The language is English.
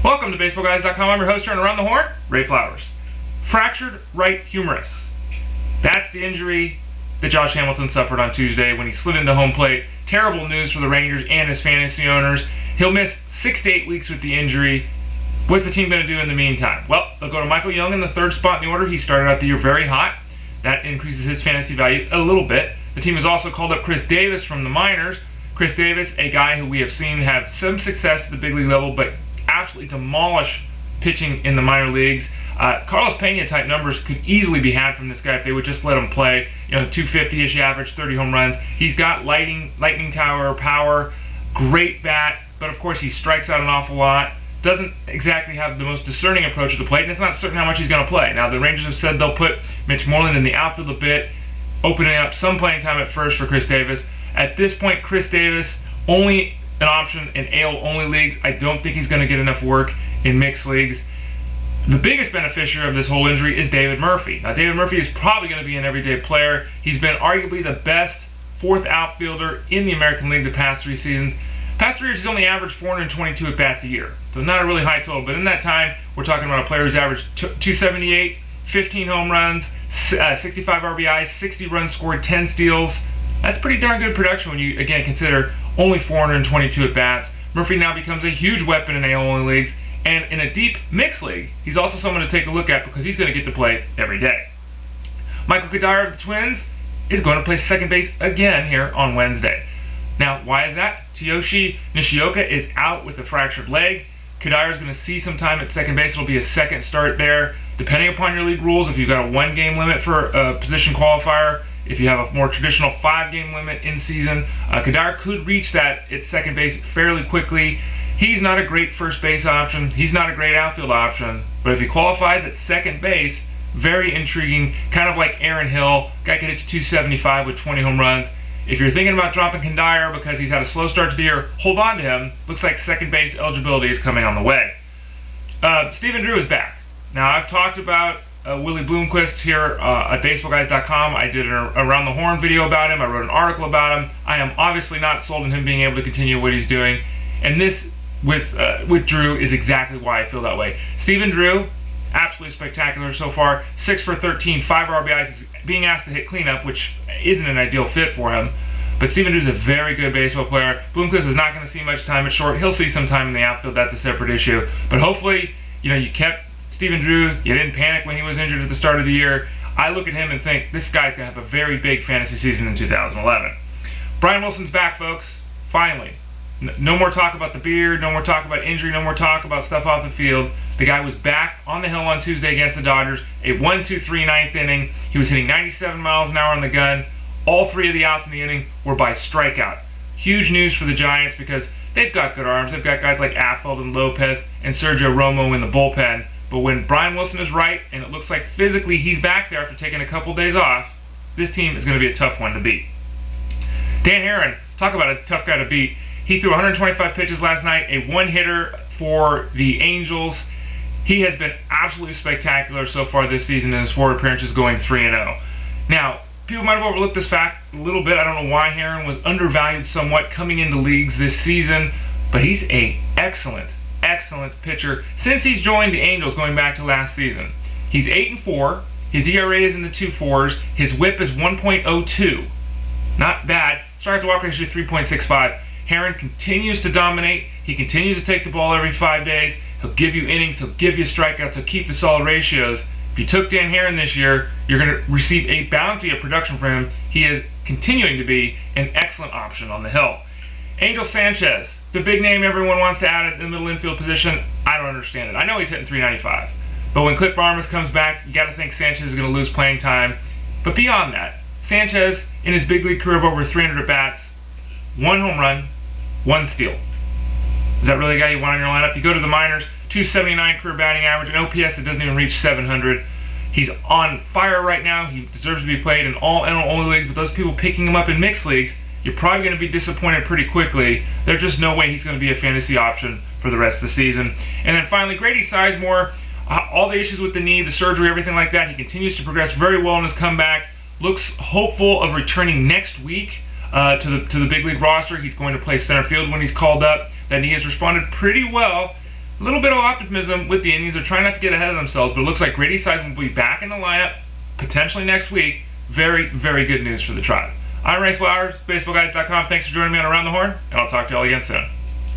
Welcome to BaseballGuys.com. I'm your host here on Around the Horn, Ray Flowers. Fractured right humerus. That's the injury that Josh Hamilton suffered on Tuesday when he slid into home plate. Terrible news for the Rangers and his fantasy owners. He'll miss 6 to 8 weeks with the injury. What's the team going to do in the meantime? Well, they'll go to Michael Young in the third spot in the order. He started out the year very hot. That increases his fantasy value a little bit. The team has also called up Chris Davis from the minors. Chris Davis, a guy who we have seen have some success at the big league level, but absolutely demolish pitching in the minor leagues. Carlos Pena type numbers could easily be had from this guy if they would just let him play. 250-ish average, 30 home runs. He's got lightning tower power, great bat, but of course he strikes out an awful lot. Doesn't exactly have the most discerning approach to the plate, and it's not certain how much he's going to play. Now, the Rangers have said they'll put Mitch Moreland in the outfield a bit, opening up some playing time at first for Chris Davis. At this point, Chris Davis, only an option in AL-only leagues. I don't think he's going to get enough work in mixed leagues. The biggest beneficiary of this whole injury is David Murphy. Now, David Murphy is probably going to be an everyday player. He's been arguably the best fourth outfielder in the American League the past 3 seasons. Past 3 years, he's only averaged 422 at-bats a year. So not a really high total, but in that time, we're talking about a player who's averaged 278, 15 home runs, 65 RBIs, 60 runs scored, 10 steals. That's pretty darn good production when you, again, consider only 422 at-bats. Murphy now becomes a huge weapon in AL-only leagues, and in a deep mixed league, he's also someone to take a look at because he's going to get to play every day. Michael Cuddyer of the Twins is going to play second base again here on Wednesday. Now, why is that? Tsuyoshi Nishioka is out with a fractured leg. Cuddyer is going to see some time at second base. It'll be a second start there. Depending upon your league rules, if you've got a 1-game limit for a position qualifier, if you have a more traditional 5-game limit in season, Cuddyer could reach that at second base fairly quickly. He's not a great first base option. He's not a great outfield option. But if he qualifies at second base, very intriguing. Kind of like Aaron Hill. Guy could hit to 275 with 20 home runs. If you're thinking about dropping Cuddyer because he's had a slow start to the year, hold on to him. Looks like second base eligibility is coming on the way. Stephen Drew is back. Now, I've talked about Willie Bloomquist here at BaseballGuys.com. I did an Around the Horn video about him. I wrote an article about him. I am obviously not sold on him being able to continue what he's doing. And this, with Drew, is exactly why I feel that way. Stephen Drew, absolutely spectacular so far. 6 for 13, 5 RBIs. He's being asked to hit cleanup, which isn't an ideal fit for him. But Stephen Drew's a very good baseball player. Bloomquist is not going to see much time at short. He'll see some time in the outfield. That's a separate issue. But hopefully, you kept Stephen Drew. You didn't panic when he was injured at the start of the year. I look at him and think this guy's going to have a very big fantasy season in 2011. Brian Wilson's back, folks. Finally. No more talk about the beard. No more talk about injury. No more talk about stuff off the field. The guy was back on the hill on Tuesday against the Dodgers. A 1-2-3 9th inning. He was hitting 97 miles an hour on the gun. All 3 of the outs in the inning were by strikeout. Huge news for the Giants because they've got good arms. They've got guys like Affeldt and Lopez and Sergio Romo in the bullpen. But when Brian Wilson is right, and it looks like physically he's back there after taking a couple days off, this team is going to be a tough one to beat. Dan Haren, talk about a tough guy to beat. He threw 125 pitches last night, a 1-hitter for the Angels. He has been absolutely spectacular so far this season in his 4 appearances, going 3-0. Now, people might have overlooked this fact a little bit. I don't know why Haren was undervalued somewhat coming into leagues this season, but he's an excellent pitcher since he's joined the Angels going back to last season. He's 8-4. His ERA is in the 2.4s. His WHIP is 1.02. Not bad. Strikeout to walk ratio 3.65. Haren continues to dominate. He continues to take the ball every 5 days. He'll give you innings. He'll give you strikeouts. He'll keep the solid ratios. If you took Dan Haren this year, you're going to receive a bounty of production from him. He is continuing to be an excellent option on the hill. Angel Sanchez, the big name everyone wants to add at the middle infield position. I don't understand it. I know he's hitting 395. But when Cliff Barnes comes back, you got to think Sanchez is going to lose playing time. But beyond that, Sanchez, in his big league career of over 300 at-bats, 1 home run, 1 steal. Is that really a guy you want on your lineup? You go to the minors, 279 career batting average, an OPS that doesn't even reach 700. He's on fire right now. He deserves to be played in all NL-only leagues, but those people picking him up in mixed leagues, you're probably going to be disappointed pretty quickly. There's just no way he's going to be a fantasy option for the rest of the season. And then finally, Grady Sizemore, all the issues with the knee, the surgery, everything like that, he continues to progress very well in his comeback. Looks hopeful of returning next week to the big league roster. He's going to play center field when he's called up. That knee has responded pretty well a little bit of optimism with the Indians. They're trying not to get ahead of themselves, but it looks like Grady Sizemore will be back in the lineup potentially next week. Very, very good news for the Tribe. I'm Ray Flowers, BaseballGuys.com. Thanks for joining me on Around the Horn, and I'll talk to y'all again soon.